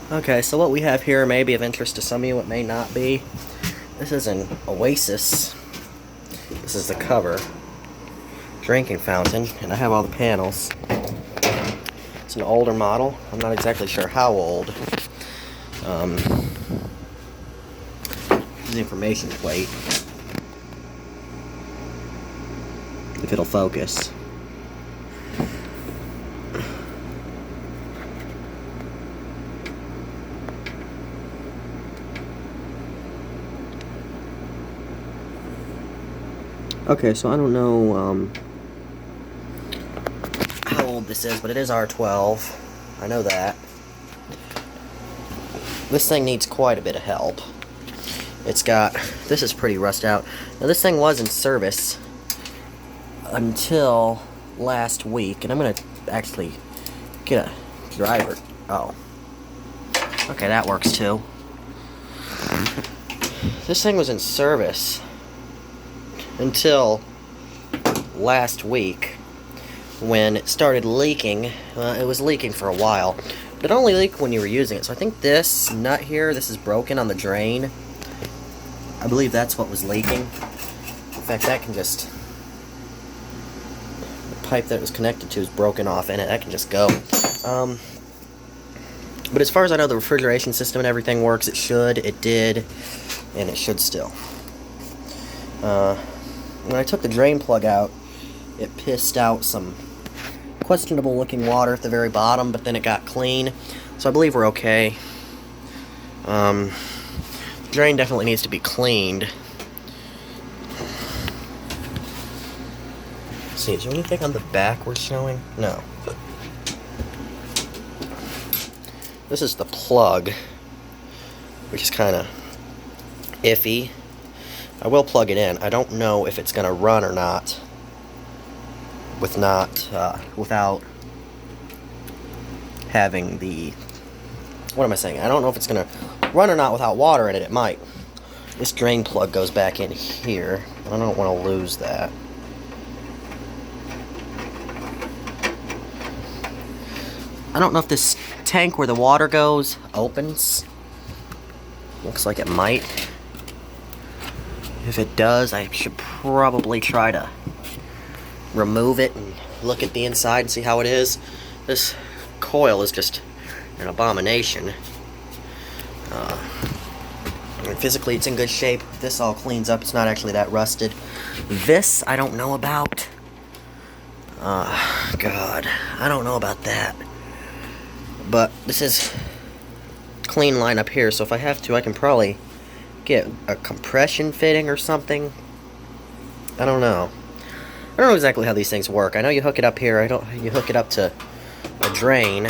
Okay, so what we have here may be of interest to some of you, it may not be. This is an Oasis. This is the cover. Drinking fountain, and I have all the panels. It's an older model. I'm not exactly sure how old. Here's the information plate. If it'll focus. Okay, so I don't know how old this is, but it is R12. I know that. This thing needs quite a bit of help. It's got, this is pretty rust out. Now this thing was in service until last week, and I'm going to actually get a driver. Oh. Okay, that works too. This thing was in service until last week when it started leaking. It was leaking for a while, but it only leaked when you were using it. So I think this nut here, this is broken on the drain. I believe that's what was leaking. In fact, that can just, the pipe that it was connected to is broken off in it. That can just go. But as far as I know, the refrigeration system and everything works. It should, it did, and it should still. When I took the drain plug out, it pissed out some questionable looking water at the very bottom, but then it got clean, so I believe we're okay. The drain definitely needs to be cleaned. Let's see, is there anything on the back we're showing? No. This is the plug, which is kind of iffy. I will plug it in. I don't know if it's going to run or not without having the, what am I saying? I don't know if it's going to run or not without water in it. It might. This drain plug goes back in here. I don't want to lose that. I don't know if this tank where the water goes opens. Looks like it might. If it does, I should probably try to remove it and look at the inside and see how it is. This coil is just an abomination. I mean, physically it's in good shape. This all cleans up. It's not actually that rusted. This I don't know about. God, I don't know about that. But this is clean line up here, so if I have to, I can probably get a compression fitting or something. I don't know. I don't know exactly how these things work. I know you hook it up here. You hook it up to a drain.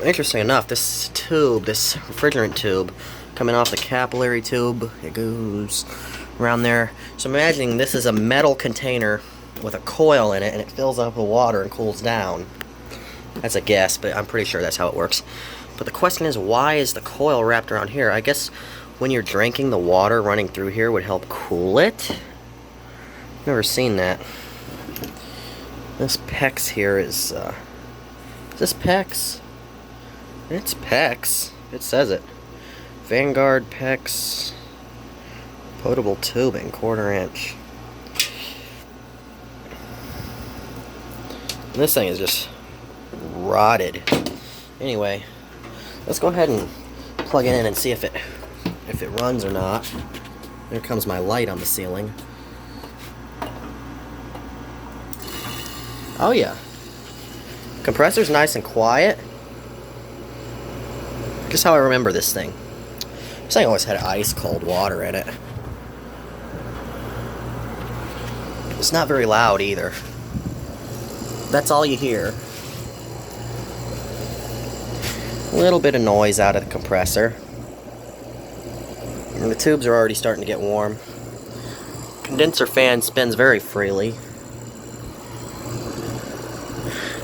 Interesting enough, this tube, this refrigerant tube, coming off the capillary tube, it goes around there. So I'm imagining this is a metal container with a coil in it, and it fills up with water and cools down. That's a guess, but I'm pretty sure that's how it works. But the question is, why is the coil wrapped around here? I guess when you're drinking, the water running through here would help cool it. Never seen that. This PEX here is this PEX? It's PEX. It says it. Vanguard PEX potable tubing, 1/4 inch. And this thing is just rotted. Anyway, let's go ahead and plug it in and see if it runs or not. There comes my light on the ceiling. Oh yeah. Compressor's nice and quiet. Just how I remember this thing. This thing always had ice cold water in it. It's not very loud either. That's all you hear. A little bit of noise out of the compressor. And the tubes are already starting to get warm. Condenser fan spins very freely.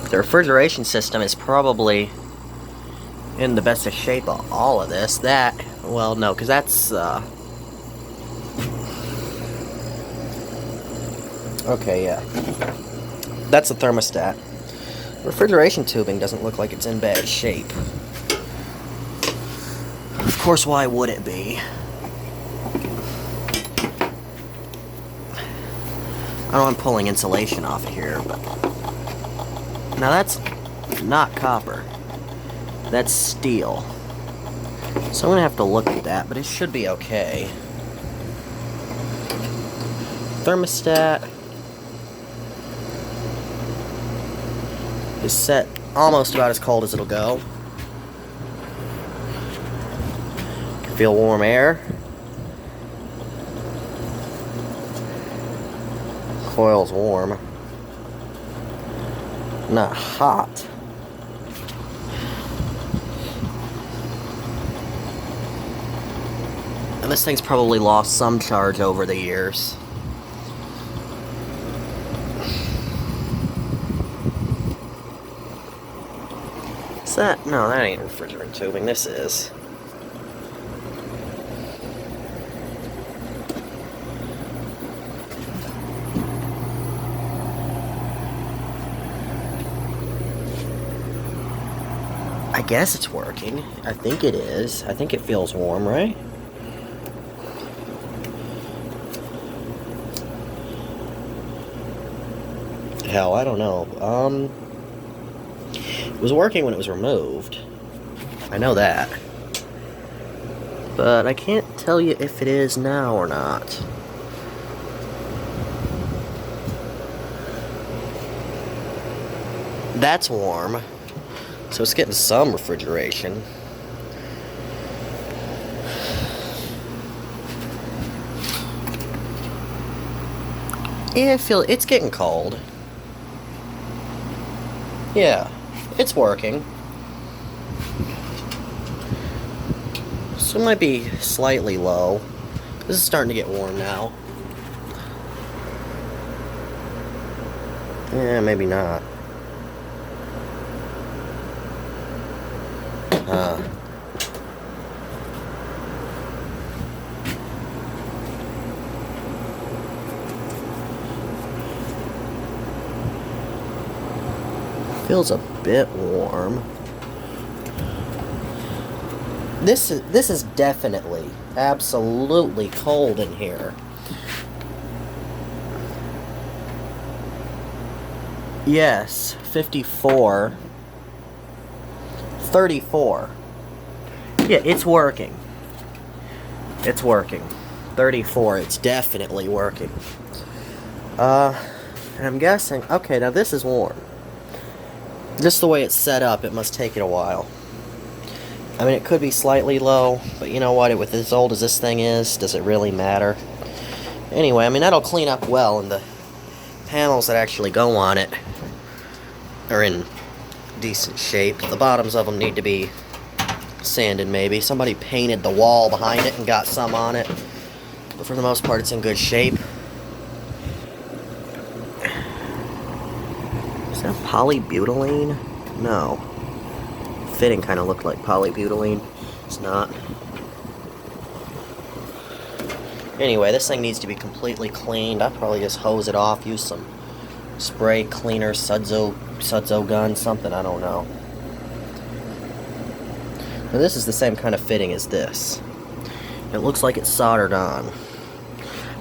The refrigeration system is probably in the best of shape of all of this. That, well, no, because that's, okay, yeah. That's the thermostat. Refrigeration tubing doesn't look like it's in bad shape. course, why would it be? I know I'm pulling insulation off of here, but now that's not copper. That's steel. So I'm gonna have to look at that, but it should be okay. Thermostat is set almost about as cold as it'll go. Can feel warm air. Coil's warm. Not hot. And this thing's probably lost some charge over the years. Is that? No, that ain't refrigerant tubing. This is. I guess it's working. I think it is. I think it feels warm, right? Hell, I don't know. It was working when it was removed. I know that. But I can't tell you if it is now or not. That's warm. So it's getting some refrigeration. Yeah, I feel it's getting cold. Yeah, it's working. So it might be slightly low. This is starting to get warm now. Yeah, maybe not. Feels a bit warm. This is definitely, absolutely cold in here. Yes, 54. 34. Yeah, it's working. It's working. 34, it's definitely working. And I'm guessing, okay, now this is warm. Just the way it's set up, it must take it a while. I mean, it could be slightly low, but you know what, with as old as this thing is, does it really matter? Anyway, I mean, that'll clean up well, and the panels that actually go on it are in decent shape. The bottoms of them need to be sanded, maybe. Somebody painted the wall behind it and got some on it, but for the most part, it's in good shape. Is that polybutylene? No. Fitting kind of looked like polybutylene. It's not. Anyway, this thing needs to be completely cleaned. I'll probably just hose it off, use some spray cleaner, Sudzo gun, something, I don't know. Now this is the same kind of fitting as this. It looks like it's soldered on.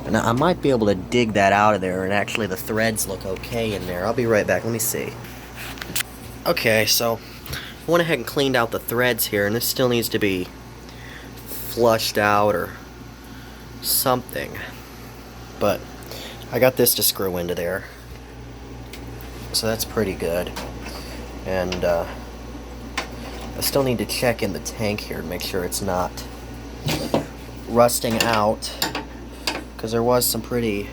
And I might be able to dig that out of there, and actually the threads look okay in there. I'll be right back, let me see. Okay, so I went ahead and cleaned out the threads here, and this still needs to be flushed out or something. But I got this to screw into there. So that's pretty good. And I still need to check in the tank here to make sure it's not rusting out, because there was some pretty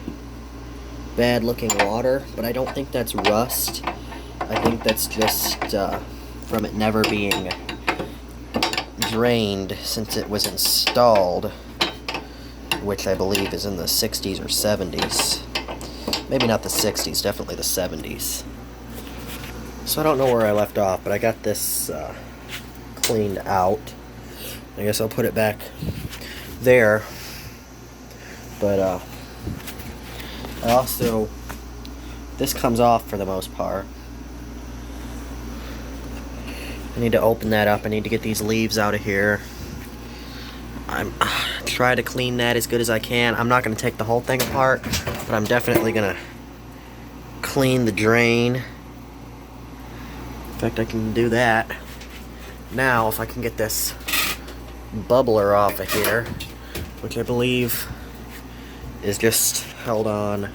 bad looking water, but I don't think that's rust. I think that's just from it never being drained since it was installed, which I believe is in the 60s or 70s. Maybe not the 60s, definitely the 70s. So I don't know where I left off, but I got this cleaned out. I guess I'll put it back there. But I also, this comes off for the most part. I need to open that up. I need to get these leaves out of here. I'm try to clean that as good as I can. I'm not going to take the whole thing apart, but I'm definitely going to clean the drain. In fact, I can do that. Now, if I can get this bubbler off of here, which I believe is just held on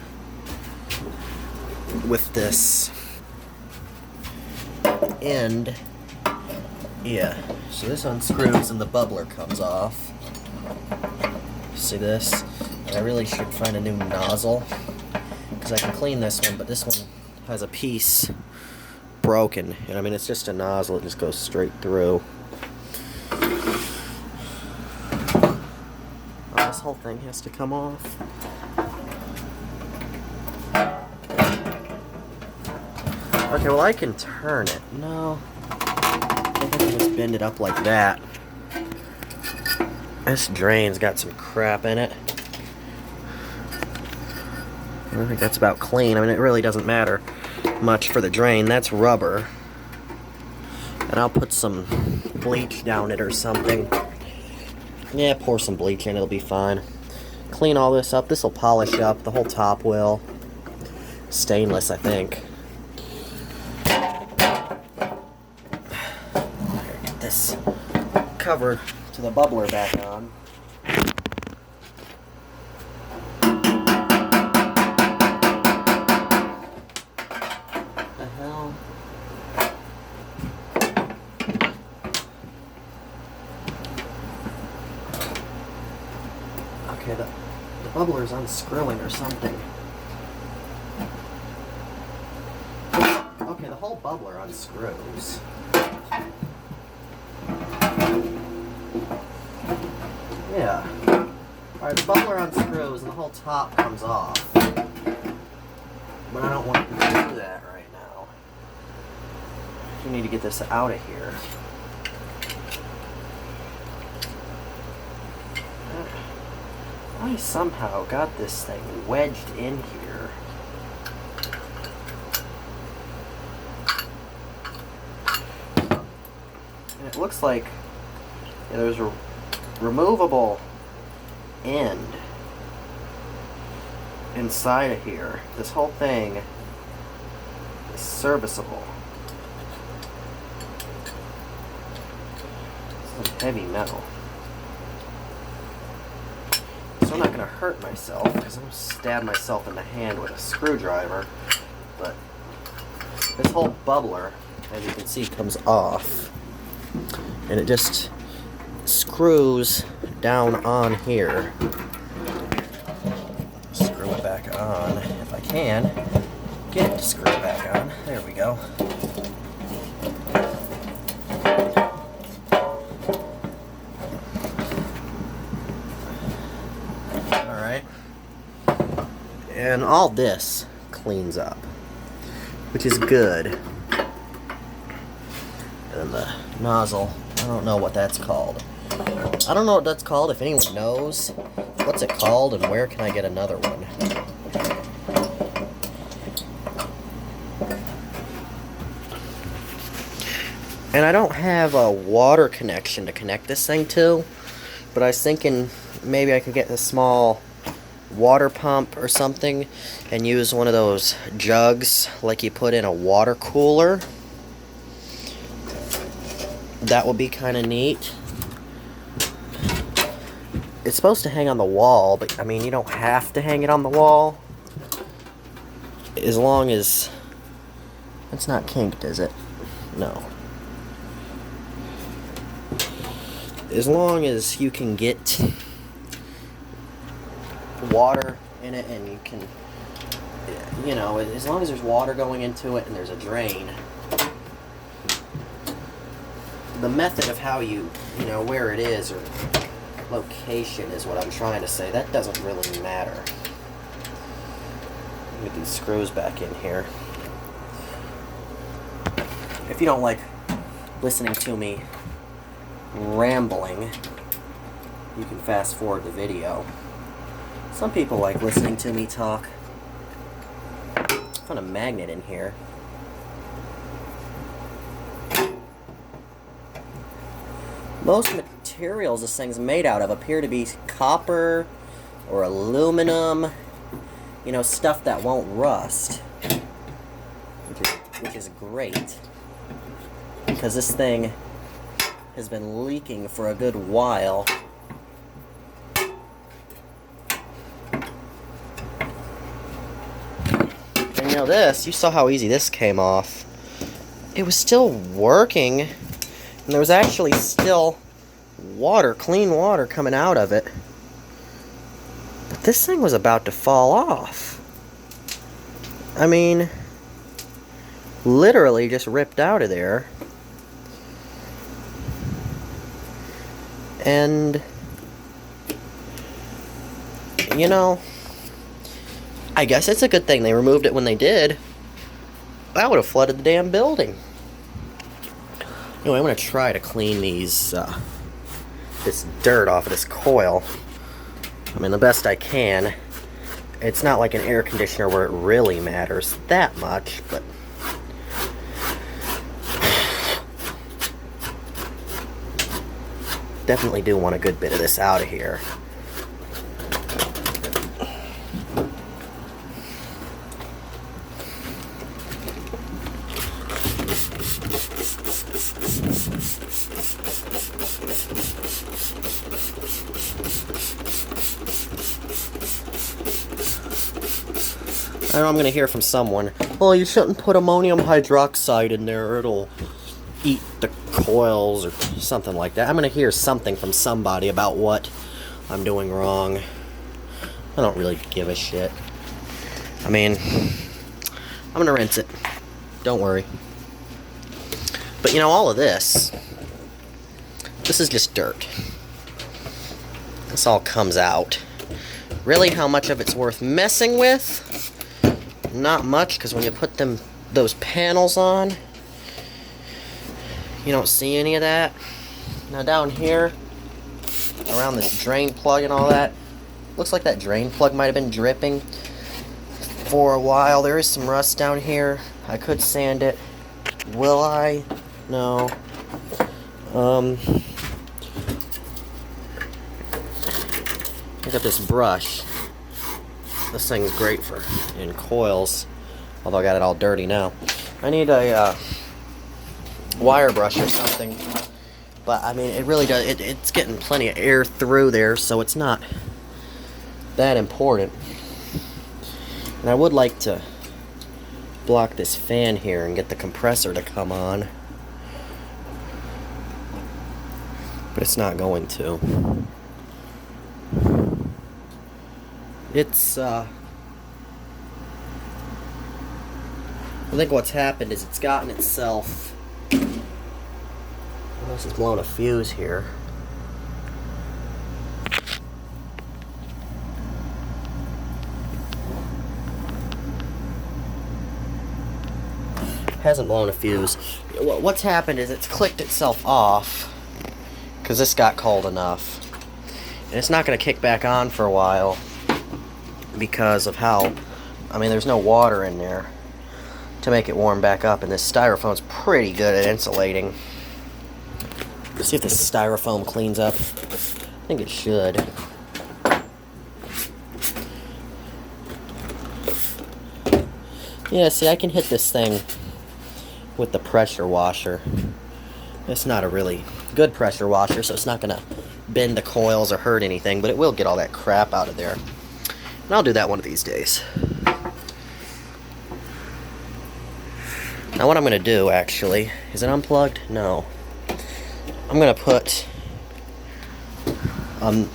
with this end. Yeah, so this unscrews and the bubbler comes off. See this? I really should find a new nozzle, because I can clean this one, but this one has a piece broken. And I mean, it's just a nozzle, it just goes straight through. Oh, this whole thing has to come off. Okay, well I can turn it. No. I think I can just bend it up like that. This drain's got some crap in it. I think that's about clean. I mean, it really doesn't matter much for the drain. That's rubber. And I'll put some bleach down it or something. Yeah, pour some bleach in, it'll be fine. Clean all this up. This will polish up. The whole top will. Stainless, I think. Get this cover to the bubbler back on. Okay, the bubbler's unscrewing or something. Okay, the whole bubbler unscrews. Yeah. Alright, the bubbler unscrews and the whole top comes off. But I don't want to do that right now. We need to get this out of here. I somehow got this thing wedged in here. And it looks like there's a removable end inside of here. This whole thing is serviceable. Some heavy metal. So I'm not going to hurt myself, because I'm going to stab myself in the hand with a screwdriver. But this whole bubbler, as you can see, comes off. And it just screws down on here. Screw it back on, if I can. Get it to screw it back on. There we go. And all this cleans up, which is good. And the nozzle, I don't know what that's called. I don't know what that's called. If anyone knows what's it called and where can I get another one. And I don't have a water connection to connect this thing to, but I was thinking maybe I could get a small water pump or something and use one of those jugs like you put in a water cooler. That would be kind of neat. It's supposed to hang on the wall, but I mean, you don't have to hang it on the wall, as long as it's not kinked, is it? No. As long as you can get water in it and you can, you know, as long as there's water going into it and there's a drain. The method of how you know, where it is or location is what I'm trying to say. That doesn't really matter. Get these screws back in here. If you don't like listening to me rambling, you can fast forward the video. Some people like listening to me talk. Found a magnet in here. Most materials this thing's made out of appear to be copper or aluminum, you know, stuff that won't rust, which is great, because this thing has been leaking for a good while. And you know this, you saw how easy this came off. It was still working, and there was actually still water, clean water coming out of it. But this thing was about to fall off. I mean, literally just ripped out of there. And, you know, I guess it's a good thing they removed it when they did. That would have flooded the damn building. Anyway, I'm going to try to clean these, this dirt off of this coil. I mean, the best I can. It's not like an air conditioner where it really matters that much, but definitely do want a good bit of this out of here. I know I'm going to hear from someone, well, you shouldn't put ammonium hydroxide in there, it'll eat the coils or something like that. I'm going to hear something from somebody about what I'm doing wrong. I don't really give a shit. I mean, I'm going to rinse it. Don't worry. But you know, all of this is just dirt. This all comes out. Really, how much of it's worth messing with? Not much, because when you put those panels on, you don't see any of that. Now down here, around this drain plug and all that, looks like that drain plug might have been dripping for a while. There is some rust down here. I could sand it. Will I? No. I got this brush. This thing's great for in coils, although I got it all dirty now. I need a wire brush or something, but I mean, it really does. It's getting plenty of air through there, so it's not that important. And I would like to block this fan here and get the compressor to come on, but it's not going to. It's, I think what's happened is it's gotten itself, unless it's blown a fuse here. Hasn't blown a fuse. What's happened is it's clicked itself off, because this got cold enough. And it's not going to kick back on for a while, because of how, I mean, there's no water in there to make it warm back up, and this styrofoam's pretty good at insulating. Let's see if this styrofoam cleans up. I think it should. Yeah, see, I can hit this thing with the pressure washer. It's not a really good pressure washer, so it's not going to bend the coils or hurt anything, but it will get all that crap out of there. And I'll do that one of these days. Now what I'm going to do, actually, is it unplugged? No. I'm going to put, I'm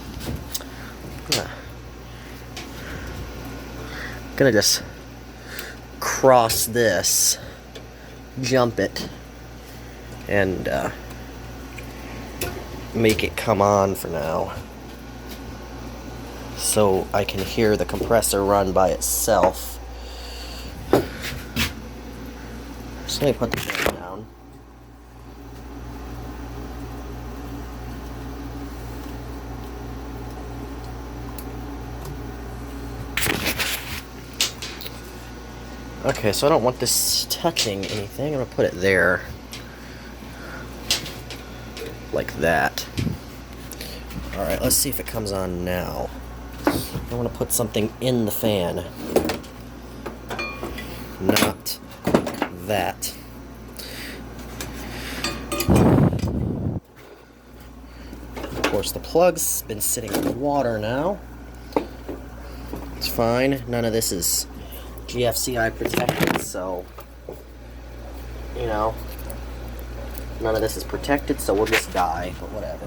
going to just cross this, jump it, and make it come on for now, so I can hear the compressor run by itself. So let me put the fan down. Okay, so I don't want this touching anything. I'm gonna put it there. like that. Alright, let's see if it comes on now. I want to put something in the fan. Not that. Of course, the plug's been sitting in the water now. It's fine. None of this is GFCI protected, so, you know, none of this is protected, so we'll just die, but whatever.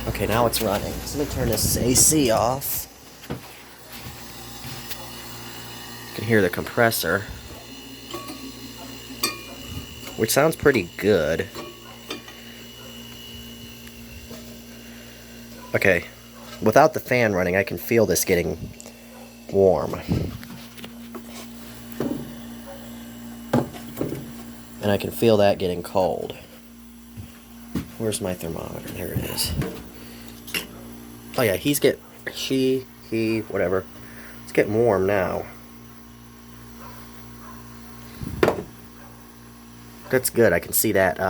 Okay, now it's running. So let me turn this AC off. You can hear the compressor, which sounds pretty good. Okay, without the fan running, I can feel this getting warm. And I can feel that getting cold. Where's my thermometer? There it is. Oh yeah, he, whatever. It's getting warm now. That's good. I can see that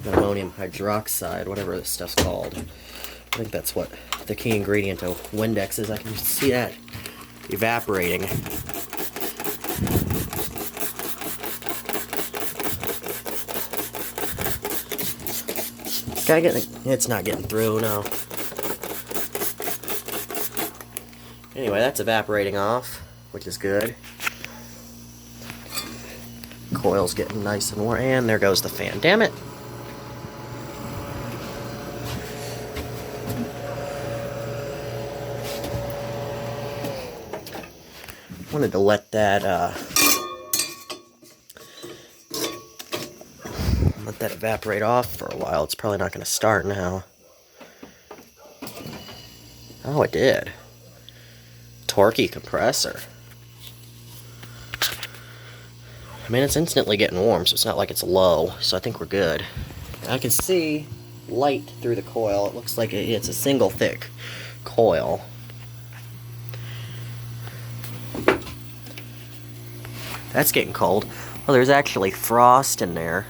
ammonium hydroxide, whatever this stuff's called. I think that's what the key ingredient of Windex is. I can see that evaporating. It's not getting through, no. Anyway, that's evaporating off, which is good. Coil's getting nice and warm, and there goes the fan. Damn it! Wanted to let that evaporate off for a while. It's probably not going to start now. Oh, it did. Torquey compressor. I mean, it's instantly getting warm, so it's not like it's low, so I think we're good. I can see light through the coil. It looks like it's a single thick coil. That's getting cold. Oh, there's actually frost in there.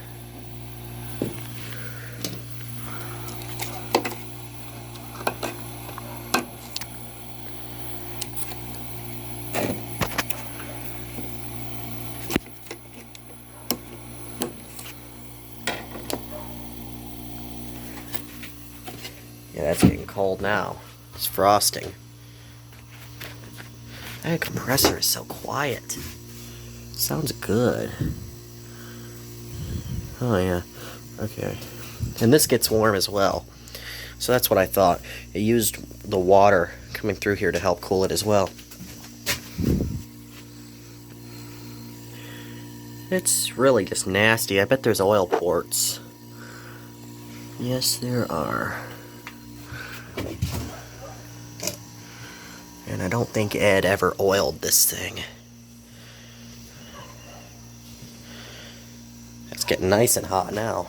Yeah, that's getting cold now. It's frosting. That compressor is so quiet. Sounds good. Oh yeah, okay. And this gets warm as well. So that's what I thought. It used the water coming through here to help cool it as well. It's really just nasty. I bet there's oil ports. Yes, there are. And I don't think Ed ever oiled this thing. It's getting nice and hot now.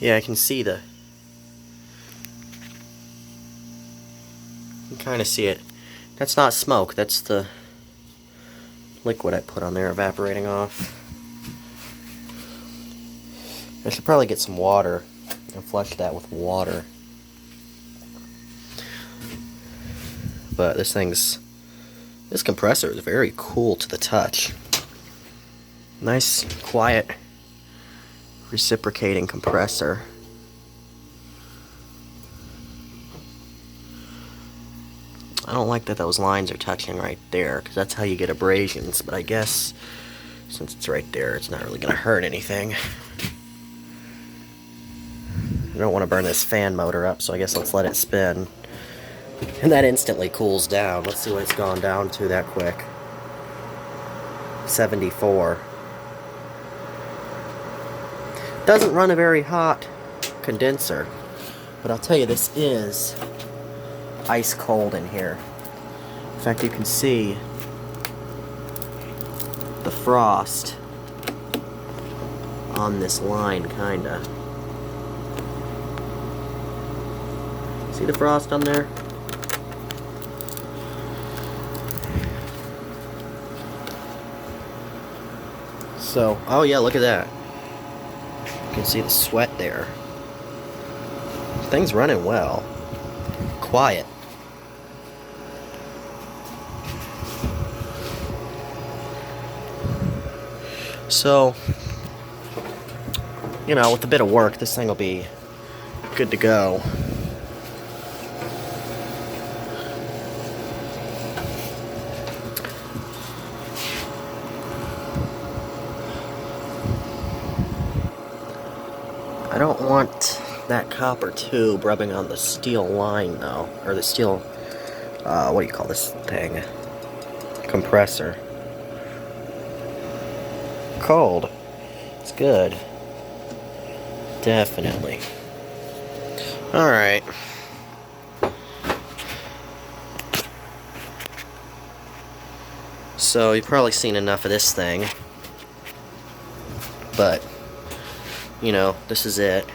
Yeah, I can see you can kind of see it. That's not smoke, that's the liquid I put on there evaporating off. I should probably get some water and flush that with water. But this compressor is very cool to the touch. Nice, quiet, reciprocating compressor. I don't like that those lines are touching right there, because that's how you get abrasions, but I guess since it's right there, it's not really going to hurt anything. I don't want to burn this fan motor up, so I guess let's let it spin. And that instantly cools down. Let's see what it's gone down to that quick. 74. Doesn't run a very hot condenser. But I'll tell you, this is ice cold in here. In fact, you can see the frost on this line, kinda. See the frost on there? So, oh yeah, look at that. You can see the sweat there. Thing's running well. Quiet. So, you know, with a bit of work, this thing will be good to go. I don't want that copper tube rubbing on the steel line, though. Or the steel, what do you call this thing? Compressor. Cold. It's good. Definitely. Alright. So, you've probably seen enough of this thing. But, you know, this is it.